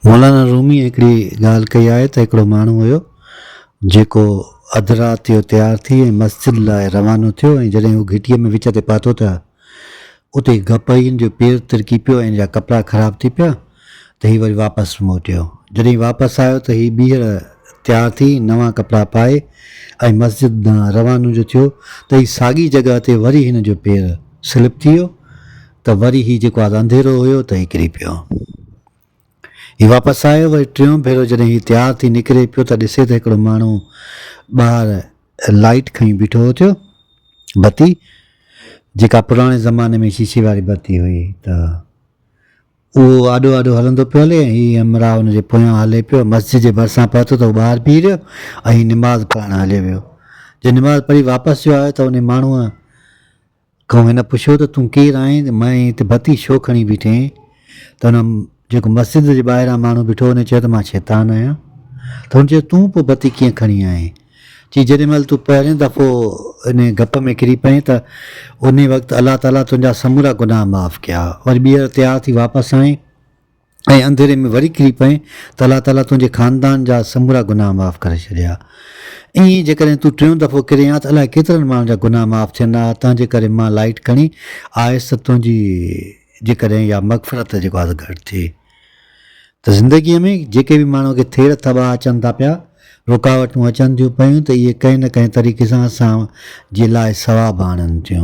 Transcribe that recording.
मौलाना रूमी हिकिड़ी ॻाल्हि कई आहे त हिकिड़ो माण्हू हुयो जेको अधु राति जो तयारु थी ऐं मस्जिद लाइ रवानो थियो ऐं जॾहिं हू घिटीअ में विच ते पातो त उते गपईन जो पेर तिरकी पियो ऐं जा कपिड़ा ख़राबु थी पिया त हीउ वरी वापसि मोटियो। जॾहिं वापसि आयो त हीउ ॿीहर तयारु थी नवां कपिड़ा पाए ऐं मस्जिद रवानो जो थियो त हीउ साॻी जॻह ते वरी हिन जो पेर स्लिप थी वियो त वरी हीउ जेको आहे अंधेरो हुयो त हीउ किरी पियो। हीउ वापसि आयो वरी टियों भेरो जॾहिं हीउ तयारु थी निकिरे पियो त ॾिसे त हिकिड़ो माण्हू ॿाहिरि लाइट खणी बीठो थियो, बती जेका पुराणे ज़माने में शीशे वारी बती हुई, त उहो आॾो आॾो हलंदो पियो हले ऐं हीउ हमरा हुनजे पोयां हले पियो। मस्जिद जे भरिसां पहुतो त उहो ॿाहिरि बीह रहियो ऐं हीउ निमाज़ पढ़णु हलियो वियो। जंहिं निमाज़ पढ़ी वापसि जो आयो त उन माण्हूअ खां हिन पुछियो त तूं केरु आहीं, मैं हिते बती छो खणी बीठे आहीं? त हुन जेको मस्जिद जे ॿाहिरां माण्हू बीठो हुन चयो त मां शैतान आहियां। त हुन चयो तूं पोइ बती कीअं खणी आहीं? चई जेॾी महिल तूं पहिरियों दफ़ो इन गप में किरी पई त उन वक़्तु अलाह ताला तुंहिंजा समूरा गुनाह माफ़ु कया, वरी ॿीहर तयारु थी वापसि आहीं ऐं अंधेरे में वरी किरी पई त अलाह ताला तुंहिंजे ख़ानदान जा समूरा गुनाह माफ़ु करे छॾिया। ईअं जेकॾहिं तूं टियों दफ़ो किरे हा त अलाए केतिरनि माण्हुनि जा गुनाह माफ़ु थियंदा, तंहिंजे करे मां लाइट खणी आयुसि त तुंहिंजी जेकॾहिं इहा मग़फ़िरत जेको आहे घटि थिए। त ज़िंदगीअ में जेके बि माण्हू खे थेड़ थबा अचनि था पिया, रुकावटूं अचनि थियूं पियूं, त इहे कंहिं न कंहिं तरीक़े सां असां जे लाइ सवाबु आणनि थियूं।